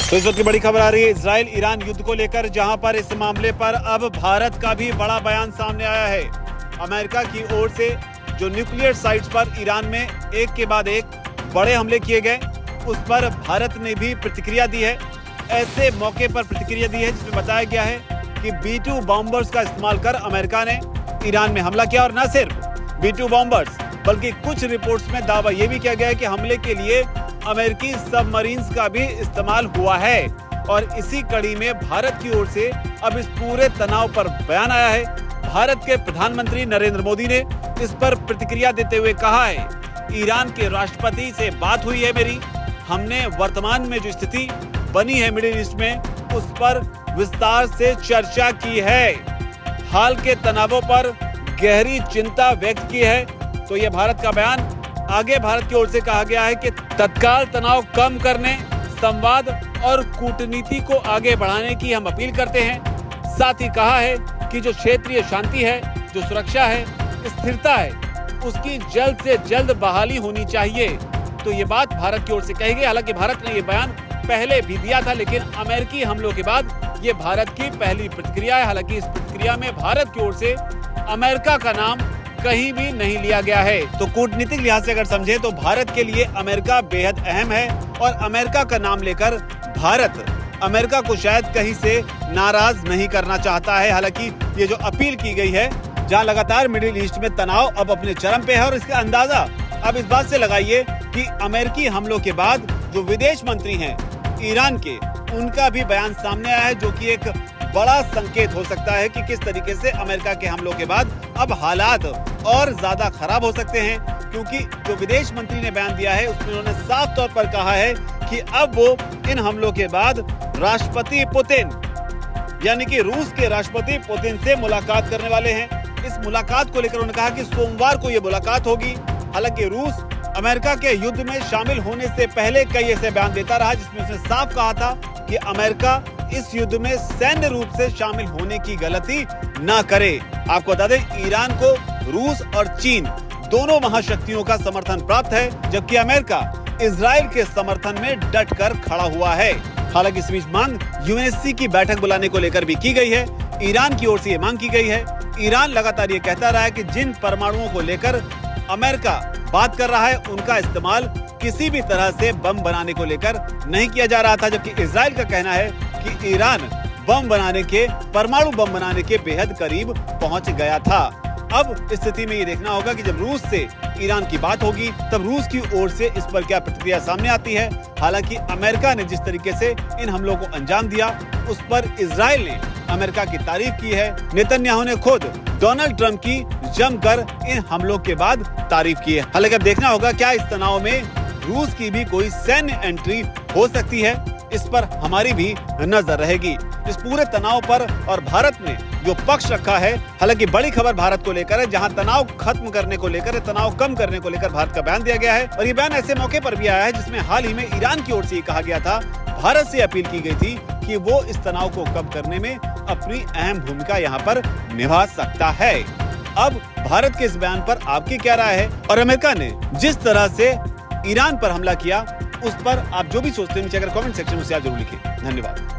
तो इस वक्त की बड़ी खबर आ रही है इजराइल ईरान युद्ध को लेकर, जहां पर इस मामले पर अब भारत का भी बड़ा बयान सामने आया है। अमेरिका की ओर से जो न्यूक्लियर साइट्स पर ईरान में एक के बाद एक बड़े हमले किए गए, उस पर भारत ने भी प्रतिक्रिया दी है। ऐसे मौके पर प्रतिक्रिया दी है जिसमें बताया गया है कि B-2 बॉम्बर्स का इस्तेमाल कर अमेरिका ने ईरान में हमला किया। और न सिर्फ B-2 बॉम्बर्स, बल्कि कुछ रिपोर्ट्स में दावा यह भी किया गया है कि हमले के लिए अमेरिकी सबमरीन्स का भी इस्तेमाल हुआ है। और इसी कड़ी में भारत की ओर से अब इस पूरे तनाव पर बयान आया है। भारत के प्रधानमंत्री नरेंद्र मोदी ने इस पर प्रतिक्रिया देते हुए कहा है, ईरान के राष्ट्रपति से बात हुई है मेरी। हमने वर्तमान में जो स्थिति बनी है मिडिल ईस्ट में, उस पर विस्तार से चर्चा की है। हाल के तनावों पर गहरी चिंता व्यक्त की है। तो ये भारत का बयान। आगे भारत की ओर से कहा गया है कि तत्काल तनाव कम करने, संवाद और कूटनीति को आगे बढ़ाने की हम अपील करते हैं। साथ ही कहा है कि जो क्षेत्रीय शांति है, जो सुरक्षा है, स्थिरता है, उसकी जल्द से जल्द बहाली होनी चाहिए। तो ये बात भारत की ओर से कही गई। हालांकि भारत ने ये बयान पहले भी दिया था, लेकिन अमेरिकी हमलों के बाद ये भारत की पहली प्रतिक्रिया है। हालांकि इस प्रतिक्रिया में भारत की ओर से अमेरिका का नाम कहीं भी नहीं लिया गया है। तो कूटनीतिक लिहाज से अगर समझे तो भारत के लिए अमेरिका बेहद अहम है। और अमेरिका का नाम लेकर भारत अमेरिका को शायद कहीं से नाराज नहीं करना चाहता है। हालांकि ये जो अपील की गई है, जहां लगातार मिडिल ईस्ट में तनाव अब अपने चरम पे है, और इसका अंदाजा अब इस बात से लगाइए कि अमेरिकी हमलों के बाद जो विदेश मंत्री हैं ईरान के, उनका भी बयान सामने आया है, जो कि एक बड़ा संकेत हो सकता है कि किस तरीके से अमेरिका के हमलों के बाद अब हालात और ज्यादा खराब हो सकते हैं। क्योंकि जो विदेश मंत्री ने बयान दिया है, उसमें उन्होंने साफ तौर पर कहा है कि अब वो इन हमलों के बाद राष्ट्रपति पुतिन, यानी कि रूस के राष्ट्रपति पुतिन से मुलाकात करने वाले हैं। इस मुलाकात को लेकर उन्होंने कहा कि सोमवार को ये मुलाकात होगी। हालांकि रूस अमेरिका के युद्ध में शामिल होने से पहले कई ऐसे बयान देता रहा, जिसमें उसने साफ कहा था कि अमेरिका इस युद्ध में सैन्य रूप से शामिल होने की गलती न करे। आपको बता दें, ईरान को रूस और चीन दोनों महाशक्तियों का समर्थन प्राप्त है, जबकि अमेरिका इजराइल के समर्थन में डट कर खड़ा हुआ है। हालांकि इस बीच मांग UNSC की बैठक बुलाने को लेकर भी की गई है। ईरान की ओर से ये मांग की गई है। ईरान लगातार ये कहता रहा है कि जिन परमाणुओं को लेकर अमेरिका बात कर रहा है, उनका इस्तेमाल किसी भी तरह से बम बनाने को लेकर नहीं किया जा रहा था, जबकि इजराइल का कहना है कि ईरान परमाणु बम बनाने के बेहद करीब पहुंच गया था। अब स्थिति में ये देखना होगा कि जब रूस से ईरान की बात होगी, तब रूस की ओर से इस पर क्या प्रतिक्रिया सामने आती है। हालांकि अमेरिका ने जिस तरीके से इन हमलों को अंजाम दिया, उस पर इजराइल ने अमेरिका की तारीफ की है। नेतन्याहू ने खुद डोनाल्ड ट्रंप की जमकर इन हमलों के बाद तारीफ की है। हालांकि अब देखना होगा क्या इस तनाव में रूस की भी कोई सैन्य एंट्री हो सकती है। इस पर हमारी भी नजर रहेगी इस पूरे तनाव पर। और भारत ने जो पक्ष रखा है, हालांकि बड़ी खबर भारत को लेकर है, जहां तनाव खत्म करने को लेकर, तनाव कम करने को लेकर भारत का बयान दिया गया है। और ये बयान ऐसे मौके पर भी आया है जिसमें हाल ही में ईरान की ओर से कहा गया था, भारत से अपील की गई थी कि वो इस तनाव को कम करने में अपनी अहम भूमिका यहाँ पर निभा सकता है। अब भारत के इस बयान पर आपकी क्या राय है? और अमेरिका ने जिस तरह से ईरान पर हमला किया, उस पर आप जो भी सोचते हैं नीचे अगर कमेंट सेक्शन में आप जरूर लिखिए। धन्यवाद।